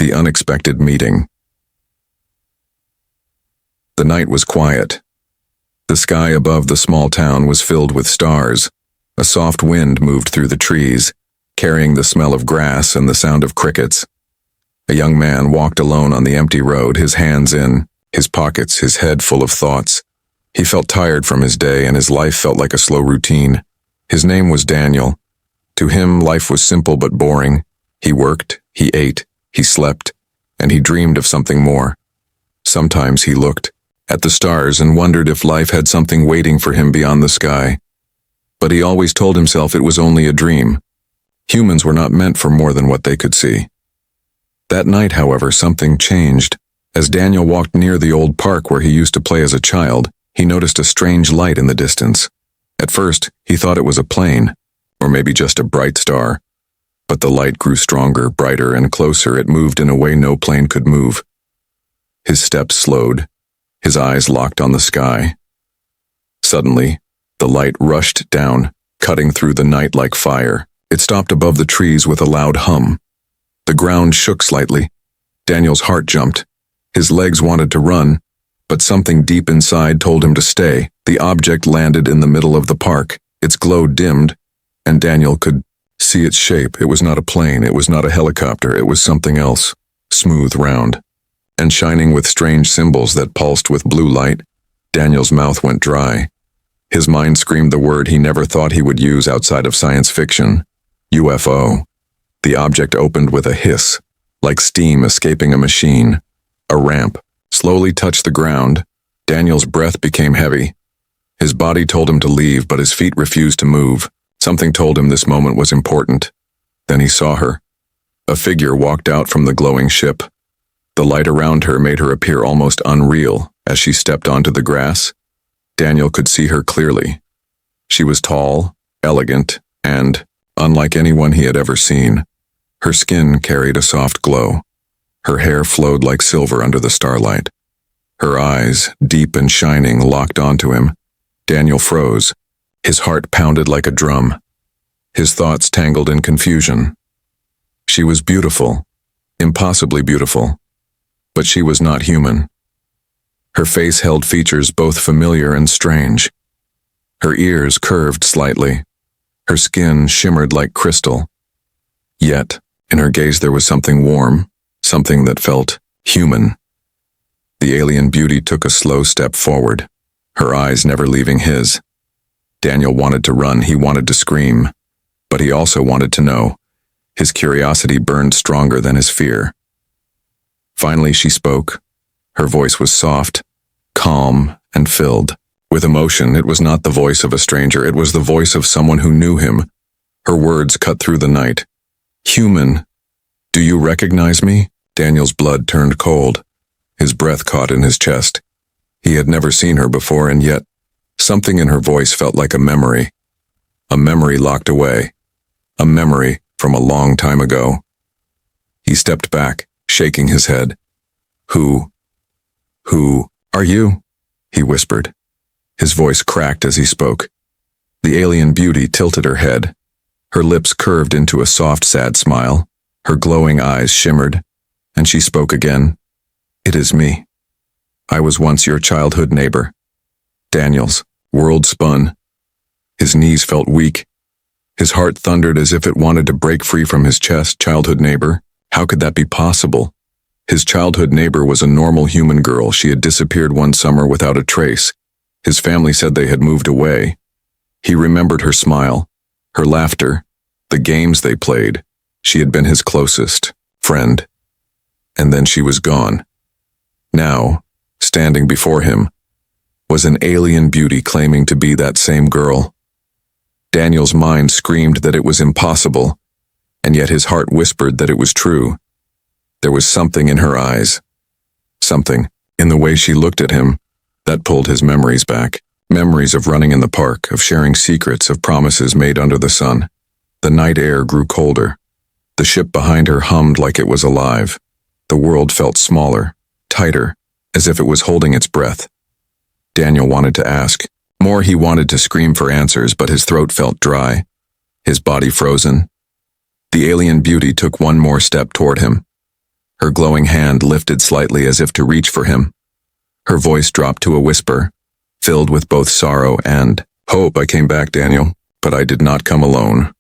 The unexpected meeting. The night was quiet. The sky above the small town was filled with stars. A soft wind moved through the trees, carrying the smell of grass and the sound of crickets. A young man walked alone on the empty road, his hands in his pockets, his head full of thoughts. He felt tired from his day, and his life felt like a slow routine. His name was Daniel. To him, life was simple but boring. He worked, he ate, he slept, and he dreamed of something more. Sometimes he looked at the stars and wondered if life had something waiting for him beyond the sky. But he always told himself it was only a dream. Humans were not meant for more than what they could see. That night, however, something changed. As Daniel walked near the old park where he used to play as a child, he noticed a strange light in the distance. At first, he thought it was a plane, or maybe just a bright star. But the light grew stronger, brighter, and closer. It moved in a way no plane could move. His steps slowed. His eyes locked on the sky. Suddenly, the light rushed down, cutting through the night like fire. It stopped above the trees with a loud hum. The ground shook slightly. Daniel's heart jumped. His legs wanted to run, but something deep inside told him to stay. The object landed in the middle of the park. Its glow dimmed, and Daniel could see its shape. It was not a plane, it was not a helicopter, it was something else, smooth, round, and shining with strange symbols that pulsed with blue light. Daniel's mouth went dry. His mind screamed the word he never thought he would use outside of science fiction: UFO. The object opened with a hiss, like steam escaping a machine. A ramp slowly touched the ground. Daniel's breath became heavy. His body told him to leave, but his feet refused to move. Something told him this moment was important. Then he saw her. A figure walked out from the glowing ship. The light around her made her appear almost unreal. As she stepped onto the grass, Daniel could see her clearly. She was tall, elegant, and unlike anyone he had ever seen. Her skin carried a soft glow. Her hair flowed like silver under the starlight. Her eyes, deep and shining, locked onto him. Daniel froze. His heart pounded like a drum. His thoughts tangled in confusion. She was beautiful, impossibly beautiful, but she was not human. Her face held features both familiar and strange. Her ears curved slightly. Her skin shimmered like crystal. Yet, in her gaze there was something warm, something that felt human. The alien beauty took a slow step forward, her eyes never leaving his. Daniel wanted to run, he wanted to scream, but he also wanted to know. His curiosity burned stronger than his fear. Finally she spoke. Her voice was soft, calm, and filled with emotion. It was not the voice of a stranger, it was the voice of someone who knew him. Her words cut through the night. "Human, do you recognize me?" Daniel's blood turned cold. His breath caught in his chest. He had never seen her before, and yet something in her voice felt like a memory locked away, a memory from a long time ago. He stepped back, shaking his head. Who are you?" he whispered. His voice cracked as he spoke. The alien beauty tilted her head. Her lips curved into a soft, sad smile. Her glowing eyes shimmered, and she spoke again. "It is me. I was once your childhood neighbor." Daniel's world spun. His knees felt weak. His heart thundered as if it wanted to break free from his chest. Childhood neighbor? How could that be possible? His childhood neighbor was a normal human girl. She had disappeared one summer without a trace. His family said they had moved away. He remembered her smile, her laughter, the games they played. She had been his closest friend. And then she was gone. Now, standing before him, was an alien beauty claiming to be that same girl. Daniel's mind screamed that it was impossible, and yet his heart whispered that it was true. There was something in her eyes, something in the way she looked at him, that pulled his memories back. Memories of running in the park, of sharing secrets, of promises made under the sun. The night air grew colder. The ship behind her hummed like it was alive. The world felt smaller, tighter, as if it was holding its breath. Daniel wanted to ask more. He wanted to scream for answers, but his throat felt dry, his body frozen. The alien beauty took one more step toward him. Her glowing hand lifted slightly as if to reach for him. Her voice dropped to a whisper, filled with both sorrow and hope. I came back, Daniel, but I did not come alone.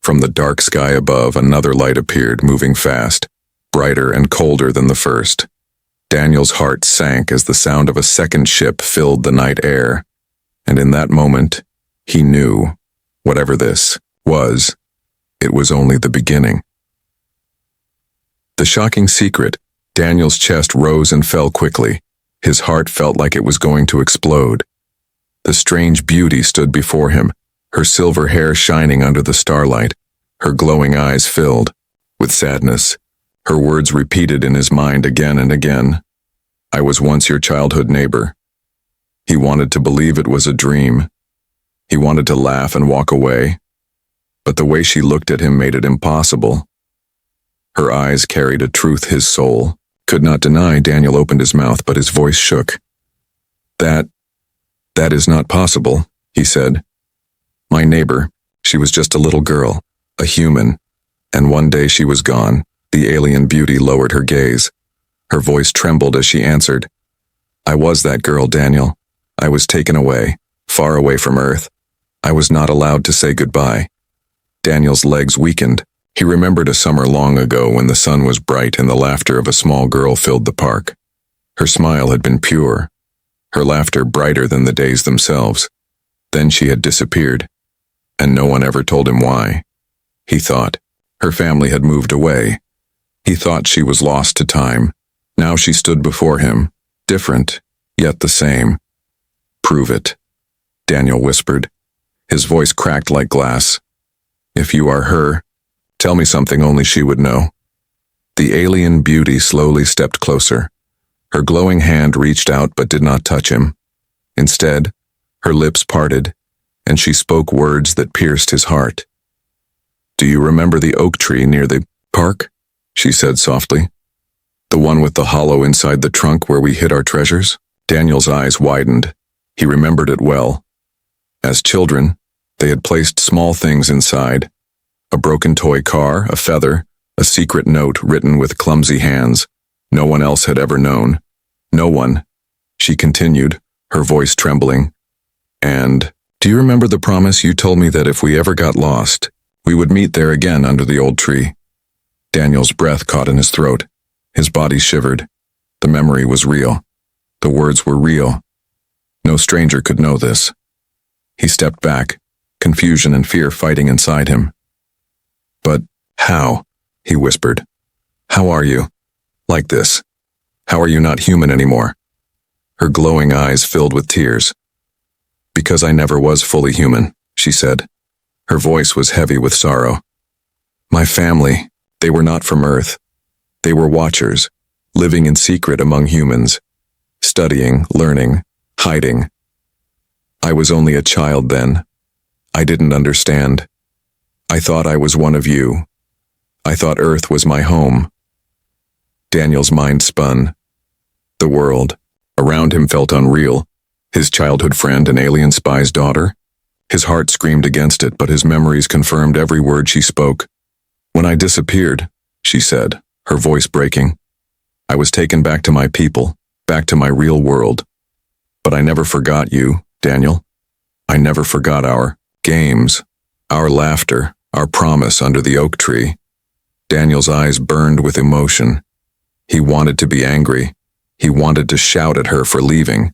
From the dark sky above, another light appeared, moving fast, brighter and colder than the first. Daniel's heart sank as the sound of a second ship filled the night air, and in that moment, he knew, whatever this was, it was only the beginning. The shocking secret, Daniel's chest rose and fell quickly. His heart felt like it was going to explode. The strange beauty stood before him, her silver hair shining under the starlight, her glowing eyes filled with sadness. Her words repeated in his mind again and again. I was once your childhood neighbor. He wanted to believe it was a dream. He wanted to laugh and walk away, but the way she looked at him made it impossible. Her eyes carried a truth his soul could not deny. Daniel opened his mouth, but his voice shook. That is not possible, he said. My neighbor, she was just a little girl, a human, and one day she was gone. The alien beauty lowered her gaze. Her voice trembled as she answered. I was that girl, Daniel. I was taken away, far away from Earth. I was not allowed to say goodbye. Daniel's legs weakened. He remembered a summer long ago when the sun was bright and the laughter of a small girl filled the park. Her smile had been pure, her laughter brighter than the days themselves. Then she had disappeared, and no one ever told him why. He thought her family had moved away. He thought she was lost to time. Now she stood before him, different, yet the same. Prove it, Daniel whispered. His voice cracked like glass. If you are her, tell me something only she would know. The alien beauty slowly stepped closer. Her glowing hand reached out but did not touch him. Instead, her lips parted, and she spoke words that pierced his heart. Do you remember the oak tree near the park? She said softly. The one with the hollow inside the trunk where we hid our treasures? Daniel's eyes widened. He remembered it well. As children, they had placed small things inside. A broken toy car, a feather, a secret note written with clumsy hands. No one else had ever known. No one, she continued, her voice trembling. And, do you remember the promise you told me that if we ever got lost, we would meet there again under the old tree? Daniel's breath caught in his throat. His body shivered. The memory was real. The words were real. No stranger could know this. He stepped back, confusion and fear fighting inside him. But how? He whispered. How are you? Like this? How are you not human anymore? Her glowing eyes filled with tears. Because I never was fully human, she said. Her voice was heavy with sorrow. My family, they were not from Earth. They were watchers, living in secret among humans, studying, learning, hiding. I was only a child then. I didn't understand. I thought I was one of you. I thought Earth was my home. Daniel's mind spun. The world around him felt unreal. His childhood friend, an alien spy's daughter? His heart screamed against it, but his memories confirmed every word she spoke. When I disappeared, she said, her voice breaking, I was taken back to my people, back to my real world. But I never forgot you, Daniel. I never forgot our games, our laughter, our promise under the oak tree. Daniel's eyes burned with emotion. He wanted to be angry. He wanted to shout at her for leaving.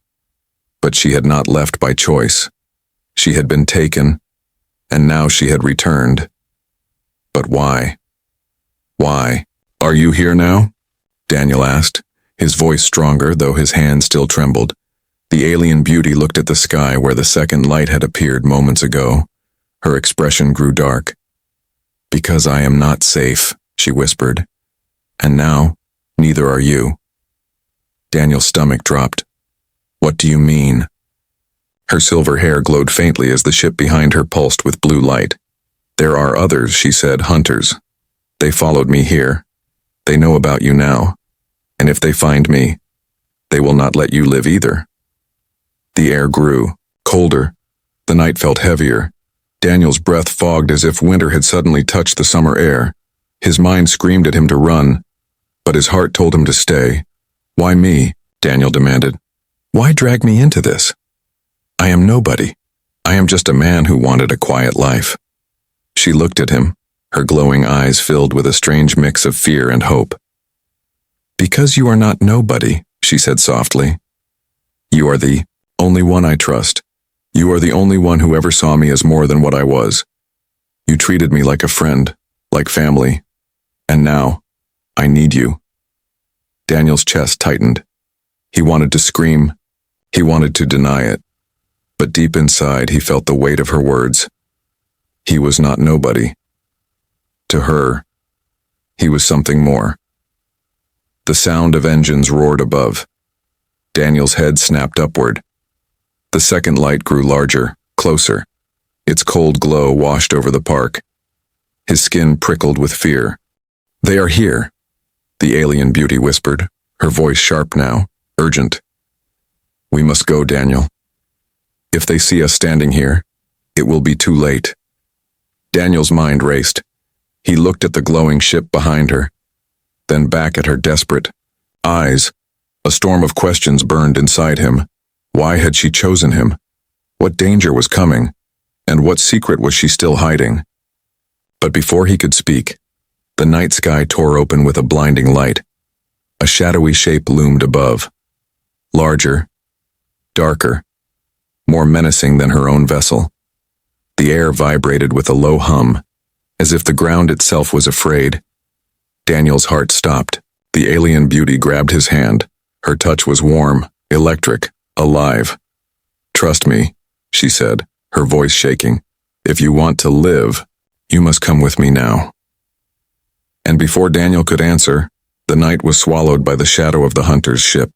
But she had not left by choice. She had been taken, and now she had returned. But why? Why? Are you here now? Daniel asked, his voice stronger, though his hand still trembled. The alien beauty looked at the sky where the second light had appeared moments ago. Her expression grew dark. Because I am not safe, she whispered. And now, neither are you. Daniel's stomach dropped. What do you mean? Her silver hair glowed faintly as the ship behind her pulsed with blue light. There are others, she said, hunters. They followed me here. They know about you now. And if they find me, they will not let you live either. The air grew, colder. The night felt heavier. Daniel's breath fogged as if winter had suddenly touched the summer air. His mind screamed at him to run, but his heart told him to stay. "Why me?" Daniel demanded. "Why drag me into this? I am nobody. I am just a man who wanted a quiet life." She looked at him, her glowing eyes filled with a strange mix of fear and hope. "Because you are not nobody," she said softly. "You are the only one I trust. You are the only one who ever saw me as more than what I was. You treated me like a friend, like family. And now, I need you." Daniel's chest tightened. He wanted to scream. He wanted to deny it. But deep inside, he felt the weight of her words. He was not nobody. To her, he was something more. The sound of engines roared above. Daniel's head snapped upward. The second light grew larger, closer. Its cold glow washed over the park. His skin prickled with fear. "They are here," the alien beauty whispered, her voice sharp now, urgent. "We must go, Daniel. If they see us standing here, it will be too late." Daniel's mind raced. He looked at the glowing ship behind her, then back at her desperate eyes. A storm of questions burned inside him. Why had she chosen him? What danger was coming? And what secret was she still hiding? But before he could speak, the night sky tore open with a blinding light. A shadowy shape loomed above. Larger, darker, more menacing than her own vessel. The air vibrated with a low hum, as if the ground itself was afraid. Daniel's heart stopped. The alien beauty grabbed his hand. Her touch was warm, electric, alive. "Trust me," she said, her voice shaking. "If you want to live, you must come with me now." And before Daniel could answer, the night was swallowed by the shadow of the hunter's ship.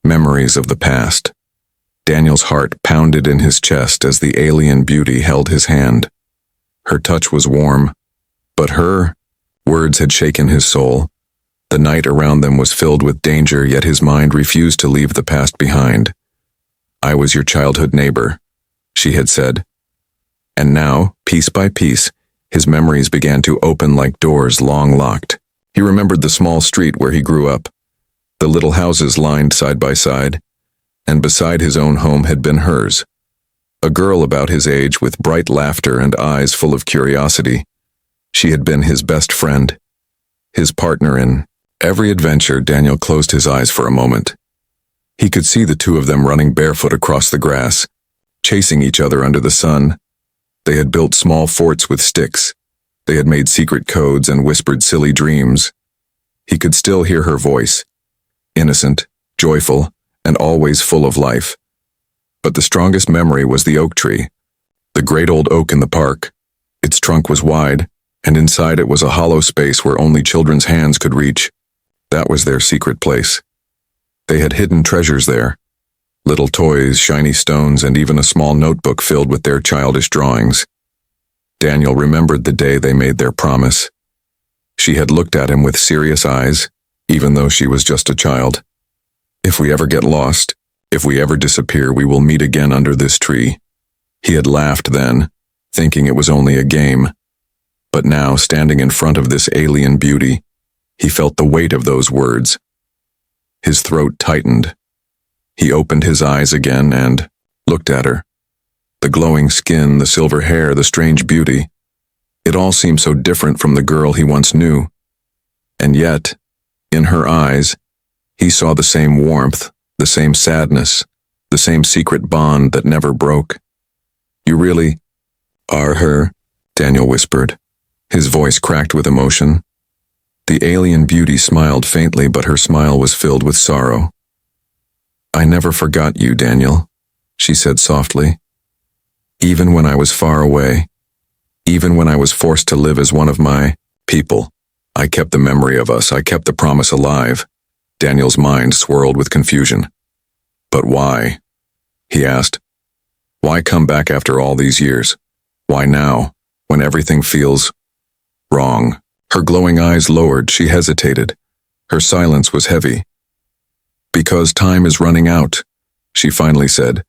Memories of the past. Daniel's heart pounded in his chest as the alien beauty held his hand. Her touch was warm, but her words had shaken his soul. The night around them was filled with danger, yet his mind refused to leave the past behind. "I was your childhood neighbor," she had said. And now, piece by piece, his memories began to open like doors long locked. He remembered the small street where he grew up, the little houses lined side by side, and beside his own home had been hers. A girl about his age with bright laughter and eyes full of curiosity. She had been his best friend, his partner in every adventure. Daniel closed his eyes for a moment. He could see the two of them running barefoot across the grass, chasing each other under the sun. They had built small forts with sticks. They had made secret codes and whispered silly dreams. He could still hear her voice, innocent, joyful, and always full of life. But the strongest memory was the oak tree, the great old oak in the park. Its trunk was wide, and inside it was a hollow space where only children's hands could reach. That was their secret place. They had hidden treasures there. Little toys, shiny stones, and even a small notebook filled with their childish drawings. Daniel remembered the day they made their promise. She had looked at him with serious eyes, even though she was just a child. "If we ever get lost, if we ever disappear, we will meet again under this tree." He had laughed then, thinking it was only a game. But now, standing in front of this alien beauty, he felt the weight of those words. His throat tightened. He opened his eyes again and looked at her. The glowing skin, the silver hair, the strange beauty. It all seemed so different from the girl he once knew. And yet, in her eyes, he saw the same warmth, the same sadness, the same secret bond that never broke. "You really are her," Daniel whispered. His voice cracked with emotion. The alien beauty smiled faintly, but her smile was filled with sorrow. "I never forgot you, Daniel," she said softly. "Even when I was far away, even when I was forced to live as one of my people, I kept the memory of us, I kept the promise alive." Daniel's mind swirled with confusion. "But why?" he asked. "Why come back after all these years? Why now, when everything feels wrong?" Her glowing eyes lowered, she hesitated. Her silence was heavy. "Because time is running out," she finally said.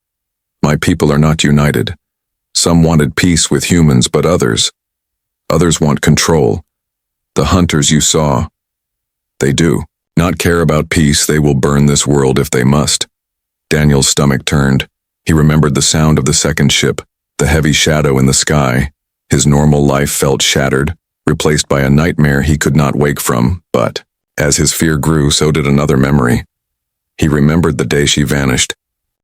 "My people are not united. Some wanted peace with humans, but others want control. The hunters you saw, they do." Not care about peace, they will burn this world if they must. Daniel's stomach turned. He remembered the sound of the second ship, the heavy shadow in the sky. His normal life felt shattered, replaced by a nightmare he could not wake from, but, as his fear grew, so did another memory. He remembered the day she vanished.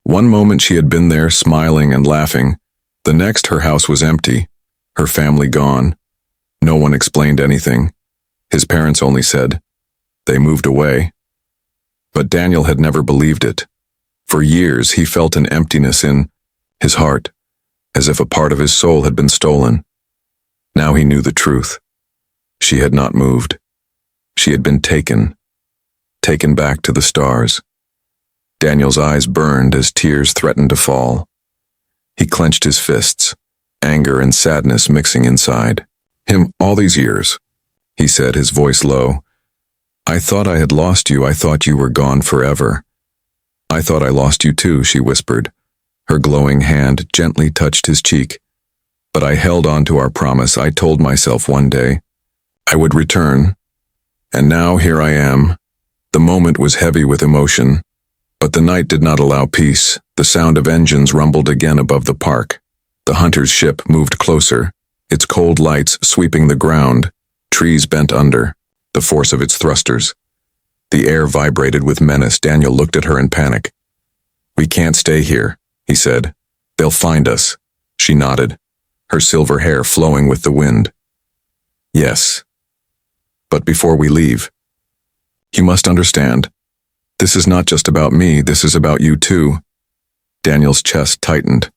One moment she had been there, smiling and laughing. The next, her house was empty, her family gone. No one explained anything. His parents only said, "They moved away." But Daniel had never believed it. For years he felt an emptiness in his heart, as if a part of his soul had been stolen. Now he knew the truth. She had not moved. She had been taken back to the stars. Daniel's eyes burned as tears threatened to fall. He clenched his fists, anger and sadness mixing inside him. "All these years," he said, his voice low. "I thought I had lost you. I thought you were gone forever." "I thought I lost you too," she whispered. Her glowing hand gently touched his cheek. "But I held on to our promise. I told myself one day I would return. And now here I am." The moment was heavy with emotion, but the night did not allow peace. The sound of engines rumbled again above the park. The hunter's ship moved closer, its cold lights sweeping the ground, trees bent under the force of its thrusters. The air vibrated with menace. Daniel looked at her in panic. "We can't stay here," he said. "They'll find us." She nodded, her silver hair flowing with the wind. "Yes. But before we leave, you must understand. This is not just about me, this is about you too." Daniel's chest tightened.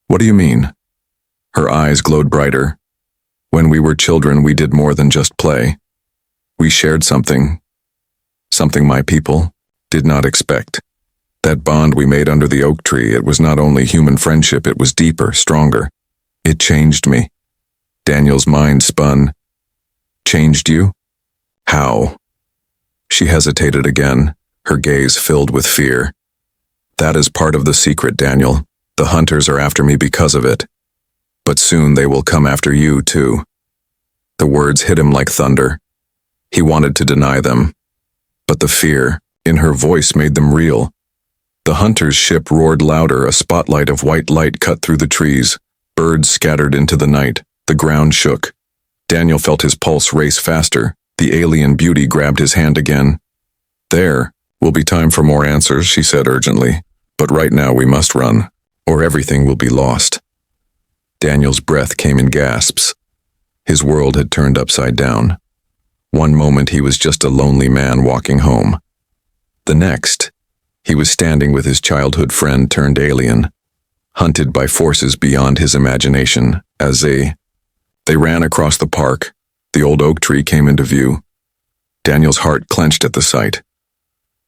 "What do you mean?" Her eyes glowed brighter. "When we were children, we did more than just play. We shared something my people did not expect. That bond we made under the oak tree, it was not only human friendship, it was deeper, stronger. It changed me." Daniel's mind spun. "Changed you? How?" She hesitated again, her gaze filled with fear. "That is part of the secret, Daniel. The hunters are after me because of it. But soon they will come after you, too." The words hit him like thunder. He wanted to deny them, but the fear in her voice made them real. The hunter's ship roared louder, a spotlight of white light cut through the trees. Birds scattered into the night. The ground shook. Daniel felt his pulse race faster. The alien beauty grabbed his hand again. "There will be time for more answers," she said urgently. "But right now we must run, or everything will be lost." Daniel's breath came in gasps. His world had turned upside down. One moment he was just a lonely man walking home. The next, he was standing with his childhood friend turned alien, hunted by forces beyond his imagination. As they ran across the park, the old oak tree came into view. Daniel's heart clenched at the sight.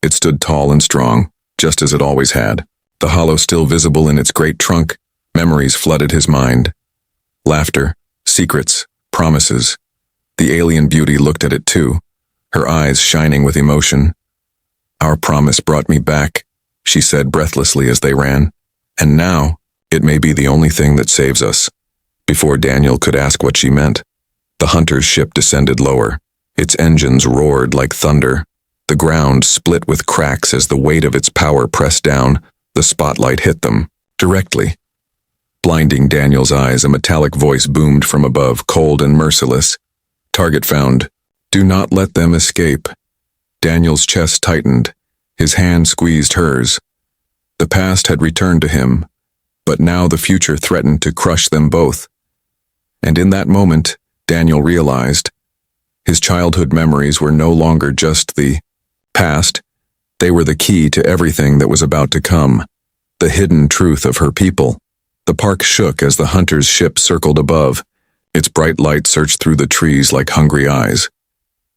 It stood tall and strong, just as it always had, the hollow still visible in its great trunk. Memories flooded his mind. Laughter, secrets, promises. The alien beauty looked at it too, her eyes shining with emotion. "Our promise brought me back," she said breathlessly as they ran. "And now, it may be the only thing that saves us." Before Daniel could ask what she meant, the hunter's ship descended lower. Its engines roared like thunder. The ground split with cracks as the weight of its power pressed down. The spotlight hit them, directly. Blinding Daniel's eyes, a metallic voice boomed from above, cold and merciless. "Target found. Do not let them escape." Daniel's chest tightened. His hand squeezed hers. The past had returned to him, but now the future threatened to crush them both. And in that moment, Daniel realized his childhood memories were no longer just the past. They were the key to everything that was about to come. The hidden truth of her people. The park shook as the hunter's ship circled above. Its bright light searched through the trees like hungry eyes.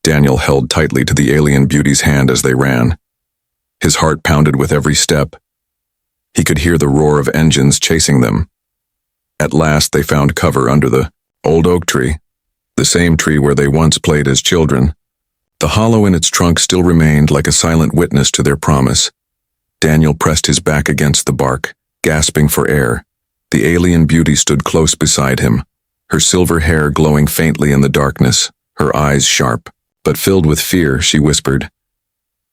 Daniel held tightly to the alien beauty's hand as they ran. His heart pounded with every step. He could hear the roar of engines chasing them. At last they found cover under the old oak tree, the same tree where they once played as children. The hollow in its trunk still remained like a silent witness to their promise. Daniel pressed his back against the bark, gasping for air. The alien beauty stood close beside him, her silver hair glowing faintly in the darkness, her eyes sharp, but filled with fear. She whispered,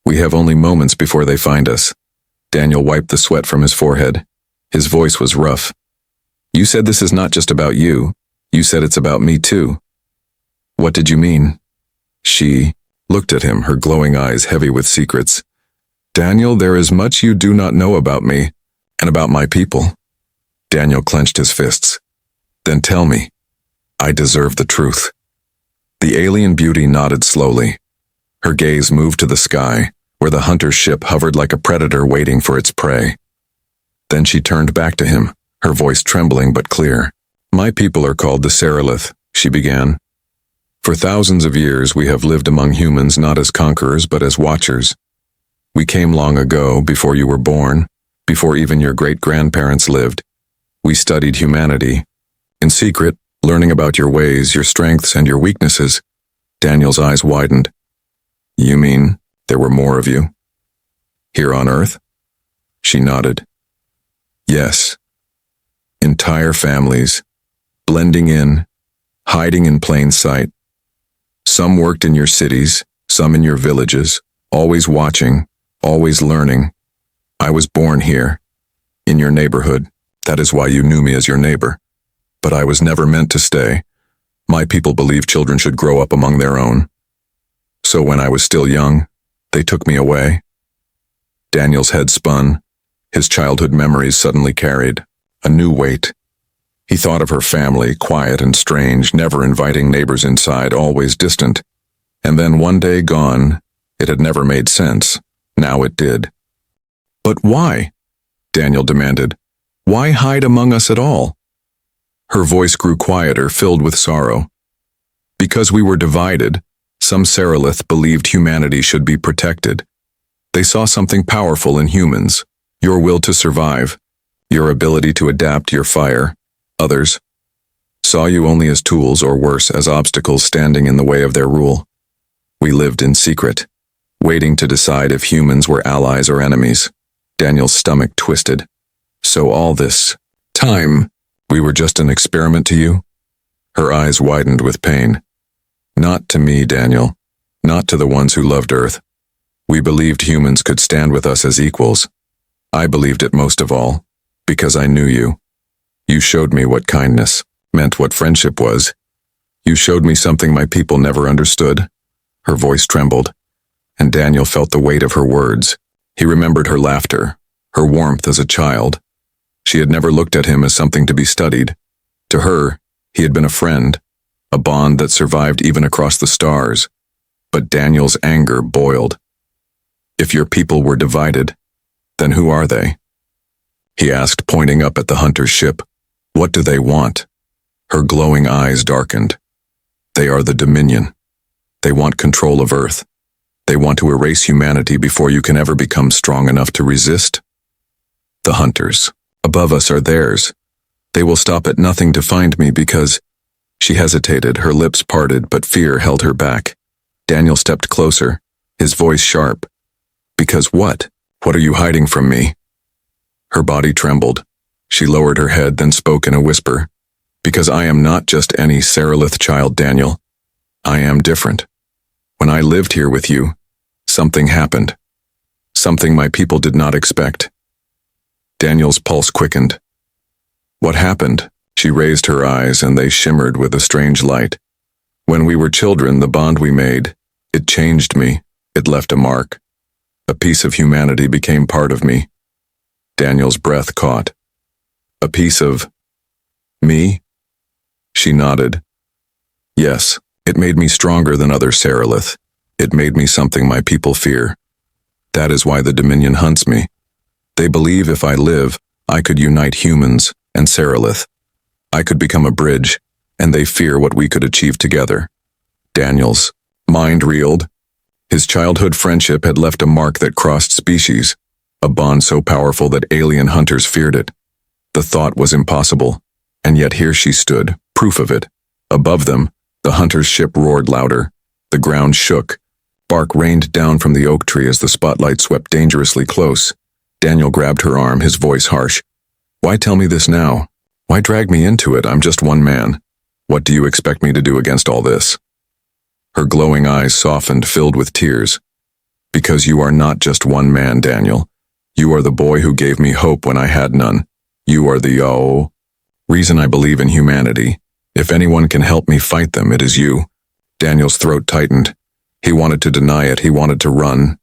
We have only moments before they find us. Daniel wiped the sweat from his forehead. His voice was rough. You said this is not just about you. You said it's about me too. What did you mean? She looked at him, her glowing eyes heavy with secrets. Daniel, there is much you do not know about me and about my people. Daniel clenched his fists. Then tell me. I deserve the truth. The alien beauty nodded slowly. Her gaze moved to the sky, where the hunter's ship hovered like a predator waiting for its prey. Then she turned back to him, her voice trembling but clear. My people are called the Seraph, she began. For thousands of years we have lived among humans not as conquerors but as watchers. We came long ago, before you were born, before even your great-grandparents lived. We studied humanity. In secret, learning about your ways, your strengths, and your weaknesses. Daniel's eyes widened. You mean there were more of you? Here on Earth? She nodded. Yes. Entire families, blending in, hiding in plain sight. Some worked in your cities, some in your villages, always watching, always learning. I was born here, in your neighborhood. That is why you knew me as your neighbor. But I was never meant to stay. My people believe children should grow up among their own. So when I was still young, they took me away. Daniel's head spun. His childhood memories suddenly carried a new weight. He thought of her family, quiet and strange, never inviting neighbors inside, always distant. And then one day gone, it had never made sense. Now it did. But why? Daniel demanded. Why hide among us at all? Her voice grew quieter, filled with sorrow. Because we were divided, some Seraph believed humanity should be protected. They saw something powerful in humans, your will to survive, your ability to adapt, your fire. Others saw you only as tools, or worse, as obstacles standing in the way of their rule. We lived in secret, waiting to decide if humans were allies or enemies. Daniel's stomach twisted. So all this time, we were just an experiment to you? Her eyes widened with pain. Not to me, Daniel. Not to the ones who loved Earth. We believed humans could stand with us as equals. I believed it most of all, because I knew you. You showed me what kindness meant, what friendship was. You showed me something my people never understood. Her voice trembled, and Daniel felt the weight of her words. He remembered her laughter, her warmth as a child. She had never looked at him as something to be studied. To her, he had been a friend, a bond that survived even across the stars. But Daniel's anger boiled. If your people were divided, then who are they? He asked, pointing up at the hunter's ship. What do they want? Her glowing eyes darkened. They are the Dominion. They want control of Earth. They want to erase humanity before you can ever become strong enough to resist. The hunters above us are theirs. They will stop at nothing to find me because... She hesitated, her lips parted, but fear held her back. Daniel stepped closer, his voice sharp. Because what? What are you hiding from me? Her body trembled. She lowered her head, then spoke in a whisper. Because I am not just any Seraph child, Daniel. I am different. When I lived here with you, something happened. Something my people did not expect. Daniel's pulse quickened. What happened? She raised her eyes, and they shimmered with a strange light. When we were children, the bond we made, it changed me. It left a mark. A piece of humanity became part of me. Daniel's breath caught. A piece of... me? She nodded. Yes, it made me stronger than other Seraph. It made me something my people fear. That is why the Dominion hunts me. They believe if I live, I could unite humans and Seraph. I could become a bridge, and they fear what we could achieve together. Daniel's mind reeled. His childhood friendship had left a mark that crossed species, a bond so powerful that alien hunters feared it. The thought was impossible, and yet here she stood, proof of it. Above them, the hunter's ship roared louder. The ground shook. Bark rained down from the oak tree as the spotlight swept dangerously close. Daniel grabbed her arm, his voice harsh. Why tell me this now? Why drag me into it? I'm just one man. What do you expect me to do against all this? Her glowing eyes softened, filled with tears. Because you are not just one man, Daniel. You are the boy who gave me hope when I had none. You are the reason I believe in humanity. If anyone can help me fight them, it is you. Daniel's throat tightened. He wanted to deny it, he wanted to run.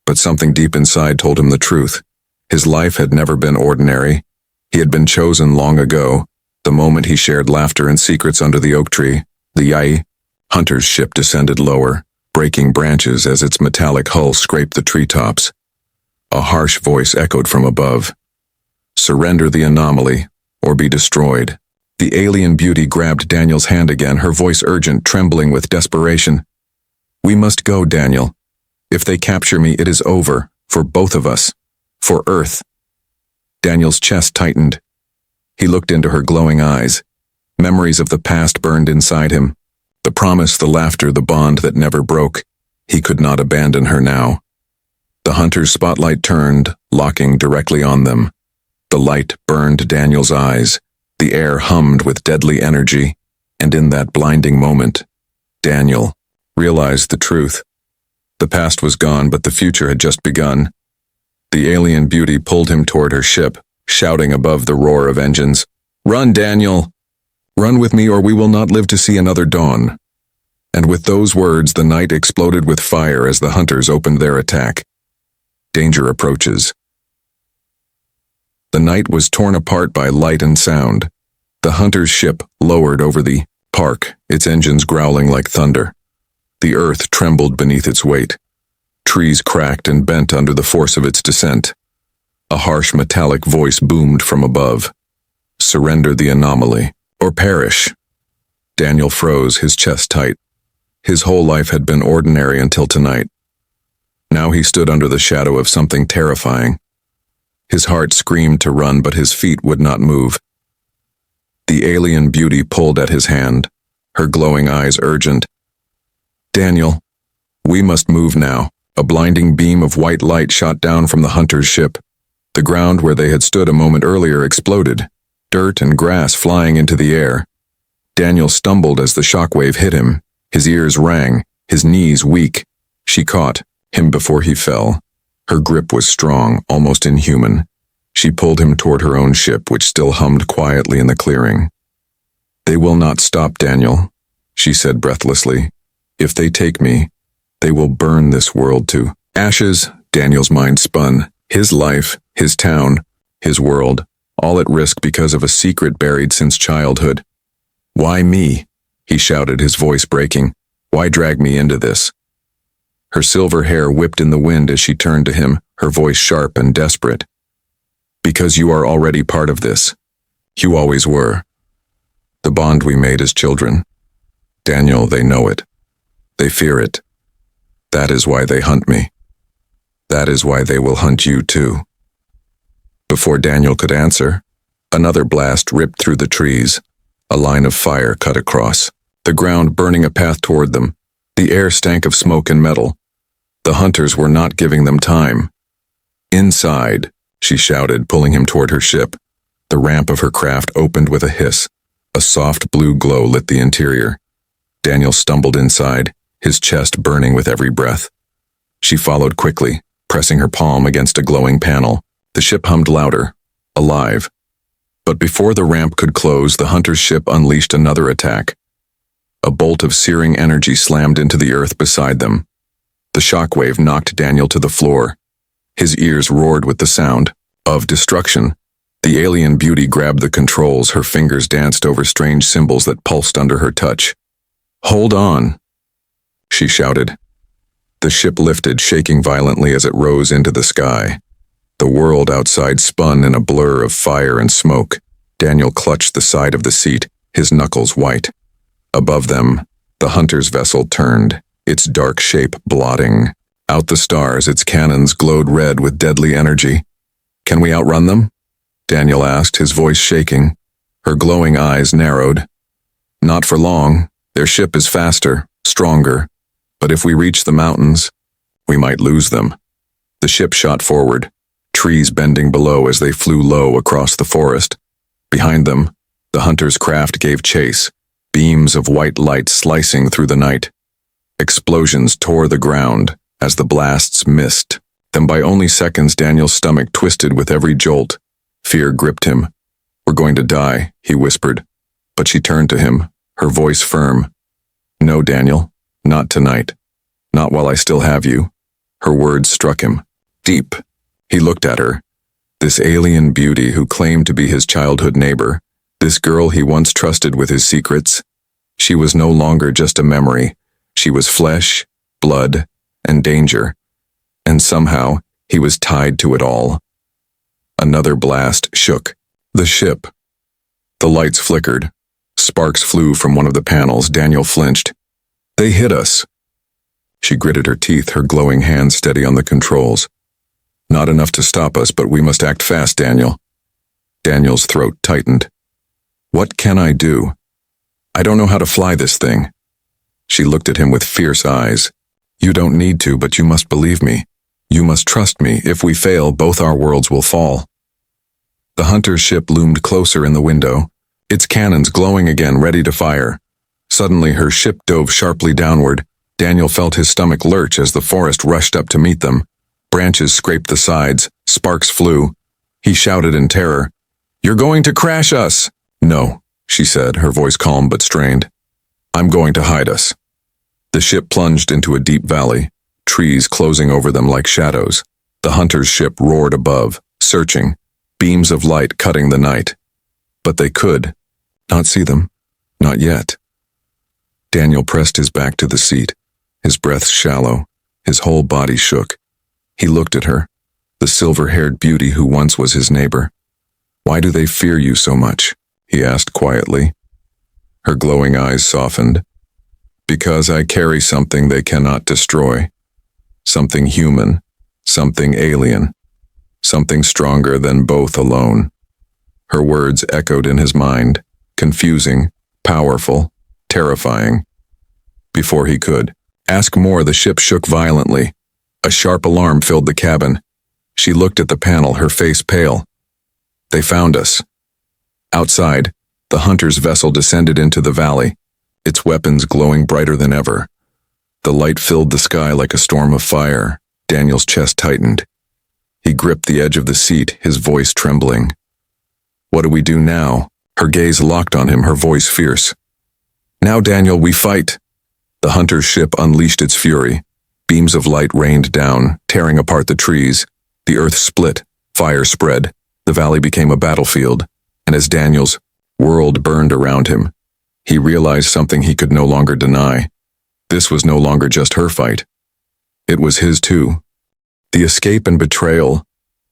But something deep inside told him the truth. His life had never been ordinary. He had been chosen long ago, the moment he shared laughter and secrets under the oak tree. The hunter's ship descended lower, breaking branches as its metallic hull scraped the treetops. A harsh voice echoed from above. Surrender the anomaly, or be destroyed. The alien beauty grabbed Daniel's hand again, her voice urgent, trembling with desperation. We must go, Daniel. If they capture me, it is over, for both of us. For Earth. Daniel's chest tightened. He looked into her glowing eyes. Memories of the past burned inside him. The promise, the laughter, the bond that never broke. He could not abandon her now. The hunter's spotlight turned, locking directly on them. The light burned Daniel's eyes. The air hummed with deadly energy. And in that blinding moment, Daniel realized the truth. The past was gone, but the future had just begun. The alien beauty pulled him toward her ship, shouting above the roar of engines, "Run, Daniel! Run with me or we will not live to see another dawn." And with those words, the night exploded with fire as the hunters opened their attack. Danger approaches. The night was torn apart by light and sound. The hunter's ship lowered over the park, its engines growling like thunder. The earth trembled beneath its weight. Trees cracked and bent under the force of its descent. A harsh metallic voice boomed from above. Surrender the anomaly, or perish. Daniel froze, his chest tight. His whole life had been ordinary until tonight. Now he stood under the shadow of something terrifying. His heart screamed to run, but his feet would not move. The alien beauty pulled at his hand, her glowing eyes urgent. Daniel, we must move now. A blinding beam of white light shot down from the hunter's ship. The ground where they had stood a moment earlier exploded, dirt and grass flying into the air. Daniel stumbled as the shockwave hit him. His ears rang, his knees weak. She caught him before he fell. Her grip was strong, almost inhuman. She pulled him toward her own ship, which still hummed quietly in the clearing. They will not stop, Daniel, she said breathlessly. If they take me, they will burn this world to ashes. Daniel's mind spun. His life, his town, his world, all at risk because of a secret buried since childhood. Why me? He shouted, his voice breaking. Why drag me into this? Her silver hair whipped in the wind as she turned to him, her voice sharp and desperate. Because you are already part of this. You always were. The bond we made as children. Daniel, they know it. They fear it. That is why they hunt me. That is why they will hunt you too. Before Daniel could answer, another blast ripped through the trees. A line of fire cut across, the ground burning a path toward them. The air stank of smoke and metal. The hunters were not giving them time. Inside, she shouted, pulling him toward her ship. The ramp of her craft opened with a hiss. A soft blue glow lit the interior. Daniel stumbled inside, his chest burning with every breath. She followed quickly, pressing her palm against a glowing panel. The ship hummed louder, alive. But before the ramp could close, the hunter's ship unleashed another attack. A bolt of searing energy slammed into the earth beside them. The shockwave knocked Daniel to the floor. His ears roared with the sound of destruction. The alien beauty grabbed the controls, her fingers danced over strange symbols that pulsed under her touch. Hold on, she shouted. The ship lifted, shaking violently as it rose into the sky. The world outside spun in a blur of fire and smoke. Daniel clutched the side of the seat, his knuckles white. Above them, the hunter's vessel turned, its dark shape blotting out the stars. Its cannons glowed red with deadly energy. Can we outrun them? Daniel asked, his voice shaking. Her glowing eyes narrowed. Not for long. Their ship is faster, stronger. But if we reach the mountains, we might lose them. The ship shot forward, trees bending below as they flew low across the forest. Behind them, the hunter's craft gave chase, beams of white light slicing through the night. Explosions tore the ground, as the blasts missed them by only seconds. Daniel's stomach twisted with every jolt. Fear gripped him. "We're going to die," he whispered. But she turned to him, her voice firm. "No, Daniel, not tonight. Not while I still have you." Her words struck him deep. He looked at her. This alien beauty who claimed to be his childhood neighbor, this girl he once trusted with his secrets. She was no longer just a memory. She was flesh, blood, and danger. And somehow, he was tied to it all. Another blast shook the ship. The lights flickered. Sparks flew from one of the panels. Daniel flinched. "They hit us." She gritted her teeth, her glowing hands steady on the controls. "Not enough to stop us, but we must act fast, Daniel." Daniel's throat tightened. "What can I do? I don't know how to fly this thing." She looked at him with fierce eyes. "You don't need to, but you must believe me. You must trust me. If we fail, both our worlds will fall." The hunter's ship loomed closer in the window, its cannons glowing again, ready to fire. Suddenly, her ship dove sharply downward. Daniel felt his stomach lurch as the forest rushed up to meet them. Branches scraped the sides, sparks flew. He shouted in terror, "You're going to crash us!" "No," she said, her voice calm but strained. "I'm going to hide us." The ship plunged into a deep valley, trees closing over them like shadows. The hunter's ship roared above, searching, beams of light cutting the night. But they could not see them, not yet. Daniel pressed his back to the seat, his breath shallow, his whole body shook. He looked at her, the silver-haired beauty who once was his neighbor. "Why do they fear you so much?" he asked quietly. Her glowing eyes softened. "Because I carry something they cannot destroy. Something human, something alien, something stronger than both alone." Her words echoed in his mind, confusing, powerful, terrifying. Before he could ask more, the ship shook violently. A sharp alarm filled the cabin. She looked at the panel, her face pale. "They found us." Outside, the hunter's vessel descended into the valley, its weapons glowing brighter than ever. The light filled the sky like a storm of fire. Daniel's chest tightened. He gripped the edge of the seat, his voice trembling. "What do we do now?" Her gaze locked on him, her voice fierce. "Now, Daniel, we fight." The hunter's ship unleashed its fury. Beams of light rained down, tearing apart the trees. The earth split, fire spread. The valley became a battlefield, and as Daniel's world burned around him, he realized something he could no longer deny. This was no longer just her fight. It was his too. The escape and betrayal.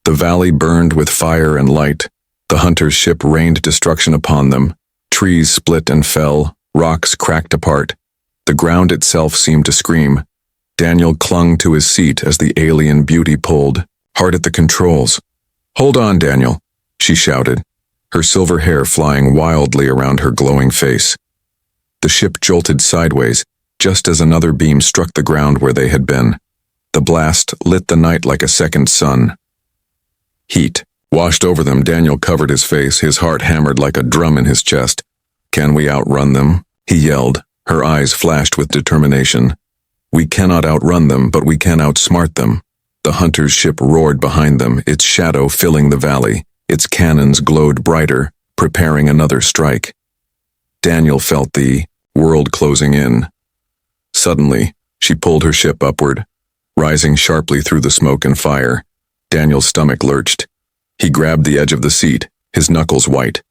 The valley burned with fire and light. The hunter's ship rained destruction upon them. Trees split and fell, rocks cracked apart. The ground itself seemed to scream. Daniel clung to his seat as the alien beauty pulled, hard at the controls. "Hold on, Daniel," she shouted, her silver hair flying wildly around her glowing face. The ship jolted sideways, just as another beam struck the ground where they had been. The blast lit the night like a second sun. Heat washed over them. Daniel covered his face, his heart hammered like a drum in his chest. "Can we outrun them?" he yelled. Her eyes flashed with determination. "We cannot outrun them, but we can outsmart them." The hunter's ship roared behind them, its shadow filling the valley. Its cannons glowed brighter, preparing another strike. Daniel felt the world closing in. Suddenly, she pulled her ship upward, rising sharply through the smoke and fire. Daniel's stomach lurched. He grabbed the edge of the seat, his knuckles white.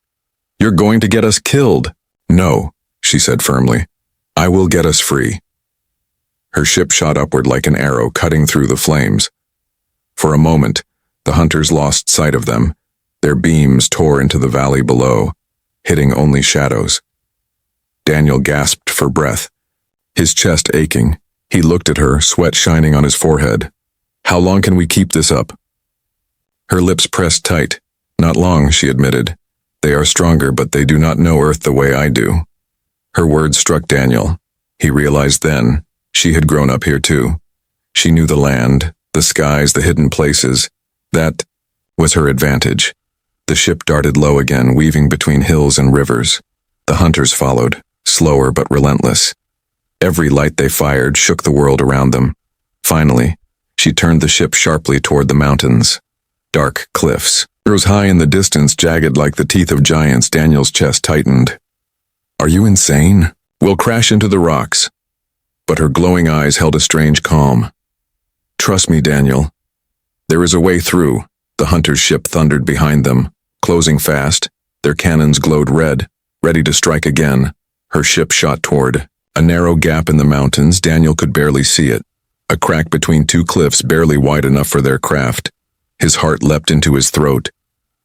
"You're going to get us killed." "No," she said firmly. "I will get us free." Her ship shot upward like an arrow, cutting through the flames. For a moment, the hunters lost sight of them. Their beams tore into the valley below, hitting only shadows. Daniel gasped for breath, his chest aching. He looked at her, sweat shining on his forehead. "How long can we keep this up?" Her lips pressed tight. "Not long," she admitted. "They are stronger, but they do not know Earth the way I do." Her words struck Daniel. He realized then, she had grown up here too. She knew the land, the skies, the hidden places. That was her advantage. The ship darted low again, weaving between hills and rivers. The hunters followed, slower but relentless. Every light they fired shook the world around them. Finally, she turned the ship sharply toward the mountains. Dark cliffs rose high in the distance, jagged like the teeth of giants. Daniel's chest tightened. Are you insane? We'll crash into the rocks. But her glowing eyes held a strange calm. Trust me, Daniel. There is a way through. The hunter's ship thundered behind them, closing fast. Their cannons glowed red, ready to strike again. Her ship shot toward a narrow gap in the mountains. Daniel could barely see it. A crack between two cliffs barely wide enough for their craft. His heart leapt into his throat.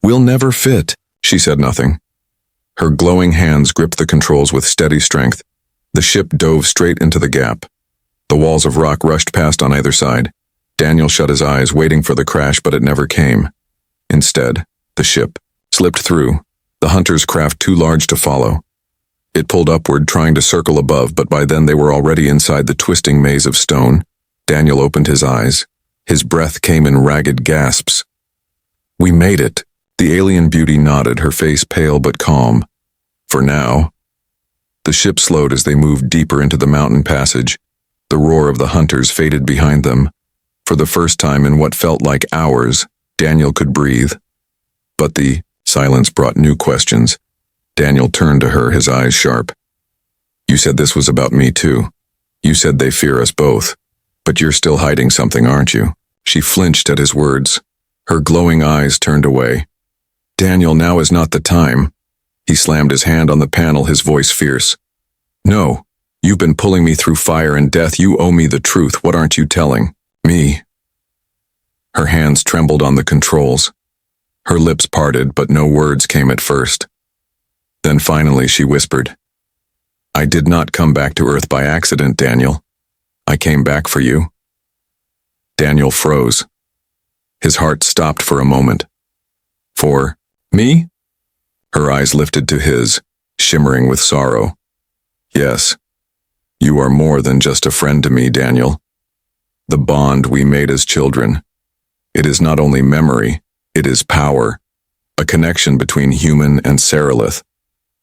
We'll never fit. She said nothing. Her glowing hands gripped the controls with steady strength. The ship dove straight into the gap. The walls of rock rushed past on either side. Daniel shut his eyes, waiting for the crash, but it never came. Instead, the ship slipped through, the hunter's craft too large to follow. It pulled upward, trying to circle above, but by then they were already inside the twisting maze of stone. Daniel opened his eyes. His breath came in ragged gasps. We made it. The alien beauty nodded, her face pale but calm. For now. The ship slowed as they moved deeper into the mountain passage. The roar of the hunters faded behind them. For the first time in what felt like hours, Daniel could breathe. But the silence brought new questions. Daniel turned to her, his eyes sharp. You said this was about me too. You said they fear us both. But you're still hiding something, aren't you? She flinched at his words. Her glowing eyes turned away. Daniel, now is not the time. He slammed his hand on the panel, his voice fierce. No, you've been pulling me through fire and death. You owe me the truth. What aren't you telling me? Her hands trembled on the controls. Her lips parted, but no words came at first. Then finally she whispered, I did not come back to Earth by accident, Daniel. I came back for you. Daniel froze. His heart stopped for a moment. For me? Her eyes lifted to his, shimmering with sorrow. Yes, you are more than just a friend to me, Daniel. The bond we made as children. It is not only memory, it is power. A connection between human and Seraph.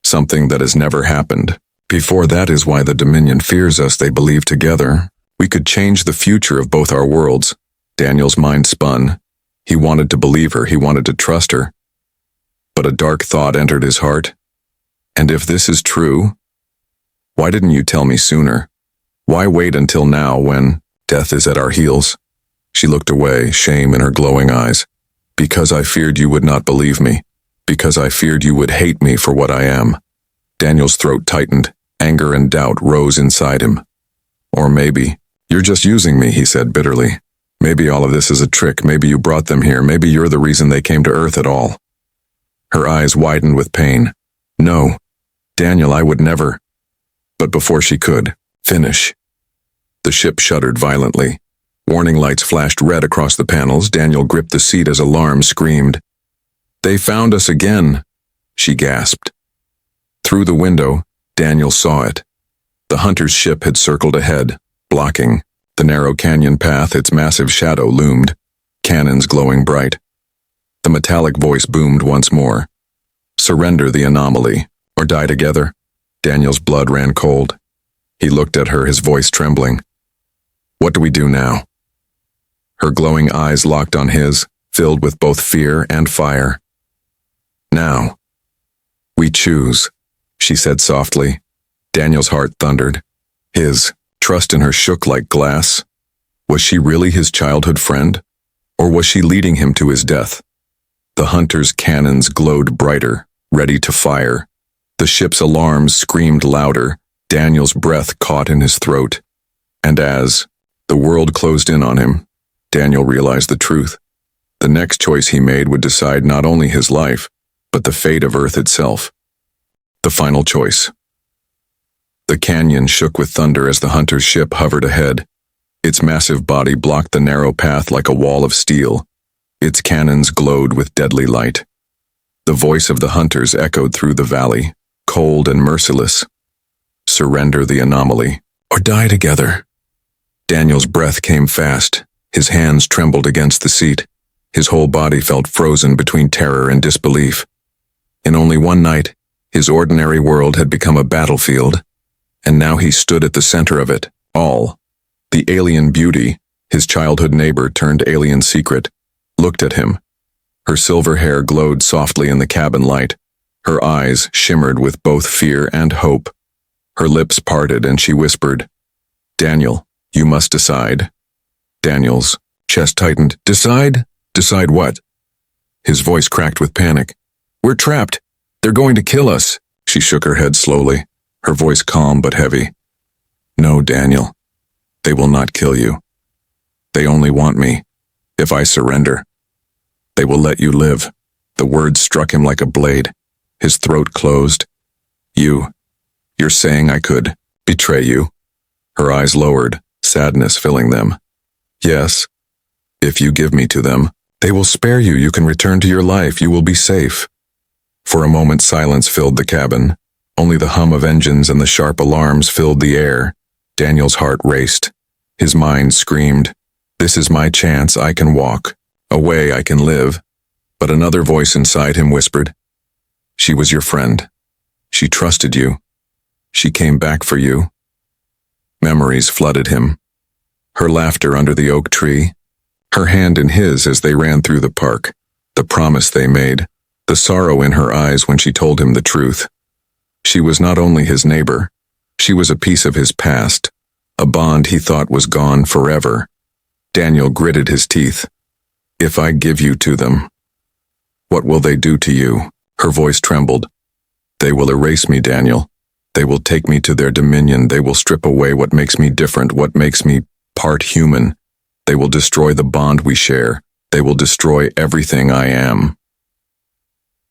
Something that has never happened before. That is why the Dominion fears us. They believe together we could change the future of both our worlds. Daniel's mind spun. He wanted to believe her, he wanted to trust her. But a dark thought entered his heart. And if this is true, why didn't you tell me sooner? Why wait until now when death is at our heels? She looked away, shame in her glowing eyes. Because I feared you would not believe me. Because I feared you would hate me for what I am. Daniel's throat tightened. Anger and doubt rose inside him. Or maybe, you're just using me, he said bitterly. Maybe all of this is a trick. Maybe you brought them here. Maybe you're the reason they came to Earth at all. Her eyes widened with pain. No, Daniel, I would never. But before she could finish, the ship shuddered violently. Warning lights flashed red across the panels. Daniel gripped the seat as alarm screamed. They found us again, she gasped. Through the window, Daniel saw it. The hunter's ship had circled ahead, blocking the narrow canyon path. Its massive shadow loomed, cannons glowing bright. The metallic voice boomed once more. Surrender the anomaly, or die together. Daniel's blood ran cold. He looked at her, his voice trembling. What do we do now? Her glowing eyes locked on his, filled with both fear and fire. Now, we choose, she said softly. Daniel's heart thundered. His trust in her shook like glass. Was she really his childhood friend? Or was she leading him to his death? The hunter's cannons glowed brighter, ready to fire. The ship's alarms screamed louder. Daniel's breath caught in his throat. And as the world closed in on him, Daniel realized the truth. The next choice he made would decide not only his life, but the fate of Earth itself. The final choice. The canyon shook with thunder as the hunter's ship hovered ahead. Its massive body blocked the narrow path like a wall of steel. Its cannons glowed with deadly light. The voice of the hunters echoed through the valley, cold and merciless. Surrender the anomaly, or die together. Daniel's breath came fast. His hands trembled against the seat. His whole body felt frozen between terror and disbelief. In only one night, his ordinary world had become a battlefield, and now he stood at the center of it, all. The alien beauty, His childhood neighbor turned alien secret, looked at him. Her silver hair glowed softly in the cabin light. Her eyes shimmered with both fear and hope. Her lips parted and she whispered, "Daniel, you must decide." Daniel's chest tightened. "Decide? Decide what?" His voice cracked with panic. "We're trapped. They're going to kill us." She shook her head slowly, her voice calm but heavy. "No, Daniel. They will not kill you. They only want me. If I surrender, they will let you live." The words struck him like a blade. His throat closed. You're saying I could betray you?" Her eyes lowered, sadness filling them. "Yes. If you give me to them, they will spare you. You can return to your life. You will be safe." For a moment silence filled the cabin. Only the hum of engines and the sharp alarms filled the air. Daniel's heart raced. His mind screamed, "This is my chance. I can walk. Away I can live." But another voice inside him whispered, "She was your friend. She trusted you. She came back for you." Memories flooded him. Her laughter under the oak tree, her hand in his as they ran through the park, the promise they made, the sorrow in her eyes when she told him the truth. She was not only his neighbor, she was a piece of his past, a bond he thought was gone forever. Daniel gritted his teeth. "If I give you to them, what will they do to you?" Her voice trembled. "They will erase me, Daniel. They will take me to their dominion. They will strip away what makes me different, what makes me part human. They will destroy the bond we share. They will destroy everything I am."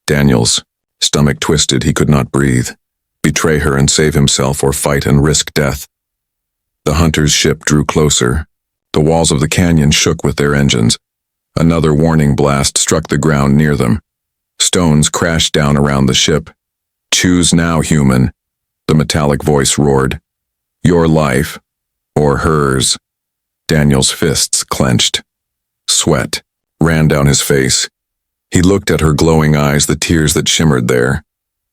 Daniel's stomach twisted. He could not breathe. Betray her and save himself, or fight and risk death. The hunter's ship drew closer. The walls of the canyon shook with their engines. Another warning blast struck the ground near them. Stones crashed down around the ship. "Choose now, human," the metallic voice roared. "Your life, or hers." Daniel's fists clenched. Sweat ran down his face. He looked at her glowing eyes, the tears that shimmered there.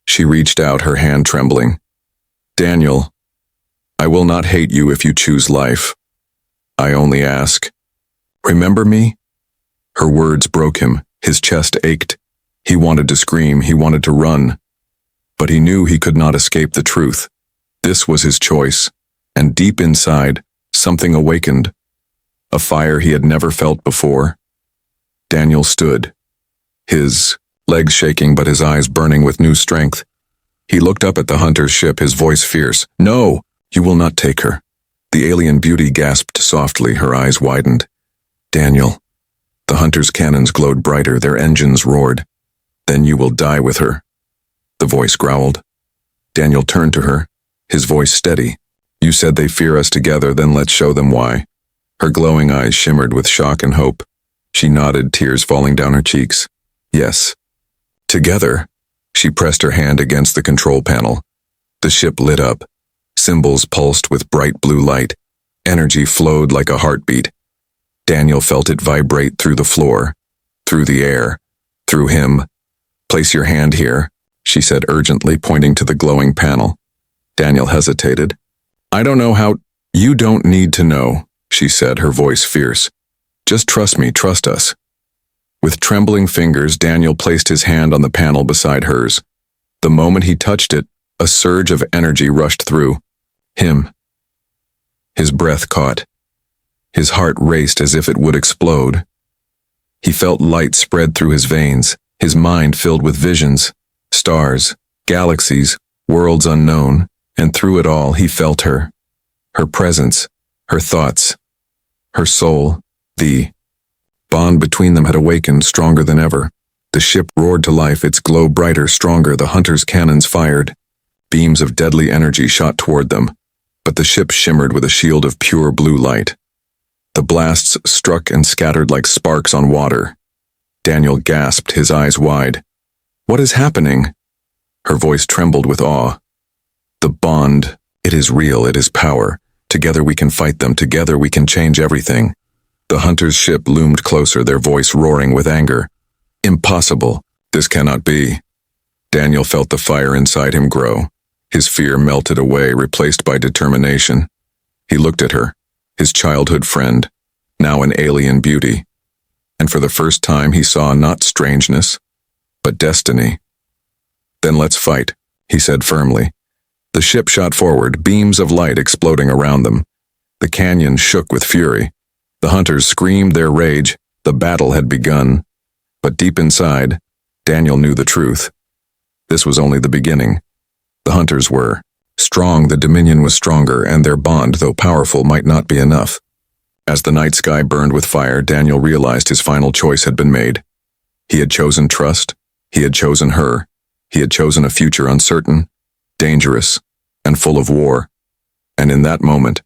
She reached out, her hand trembling. "Daniel, I will not hate you if you choose life. I only ask, remember me?" Her words broke him. His chest ached. He wanted to scream, he wanted to run. But he knew he could not escape the truth. This was his choice, and deep inside, something awakened. A fire he had never felt before. Daniel stood, his legs shaking but his eyes burning with new strength. He looked up at the hunter's ship, his voice fierce. "No, you will not take her." The alien beauty gasped softly, her eyes widened. "Daniel." The hunter's cannons glowed brighter, their engines roared. "Then you will die with her." The voice growled. Daniel turned to her, his voice steady. "You said they fear us together, then let's show them why." Her glowing eyes shimmered with shock and hope. She nodded, tears falling down her cheeks. "Yes. Together." She pressed her hand against the control panel. The ship lit up. Symbols pulsed with bright blue light. Energy flowed like a heartbeat. Daniel felt it vibrate through the floor, through the air, through him. "Place your hand here," she said urgently, pointing to the glowing panel. Daniel hesitated. "I don't know how—" "You don't need to know," she said, her voice fierce. "Just trust me, trust us." With trembling fingers, Daniel placed his hand on the panel beside hers. The moment he touched it, a surge of energy rushed through him. His breath caught. His heart raced as if it would explode. He felt light spread through his veins, his mind filled with visions, stars, galaxies, worlds unknown, and through it all he felt her. Her presence, her thoughts, her soul. The bond between them had awakened stronger than ever. The ship roared to life, its glow brighter, stronger. The hunter's cannons fired. Beams of deadly energy shot toward them, but the ship shimmered with a shield of pure blue light. The blasts struck and scattered like sparks on water. Daniel gasped, his eyes wide. "What is happening?" Her voice trembled with awe. "The bond, it is real, it is power. Together we can fight them, together we can change everything." The hunter's ship loomed closer, their voice roaring with anger. "Impossible. This cannot be." Daniel felt the fire inside him grow. His fear melted away, replaced by determination. He looked at her, his childhood friend, now an alien beauty. And for the first time he saw not strangeness, but destiny. "Then let's fight," he said firmly. The ship shot forward, beams of light exploding around them. The canyon shook with fury. The hunters screamed their rage. The battle had begun. But deep inside, Daniel knew the truth. This was only the beginning. The hunters were strong, the Dominion was stronger, and their bond, though powerful, might not be enough. As the night sky burned with fire, Daniel realized his final choice had been made. He had chosen trust. He had chosen her. He had chosen a future uncertain, dangerous, and full of war. And in that moment,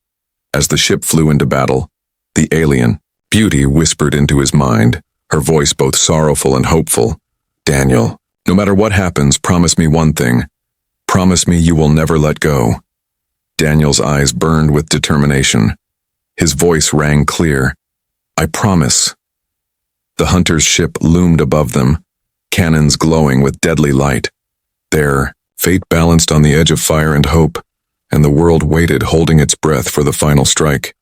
as the ship flew into battle, the alien, Beauty, whispered into his mind, her voice both sorrowful and hopeful. "Daniel, no matter what happens, promise me one thing. Promise me you will never let go." Daniel's eyes burned with determination. His voice rang clear. "I promise." The hunter's ship loomed above them, cannons glowing with deadly light. There, fate balanced on the edge of fire and hope, and the world waited, holding its breath for the final strike.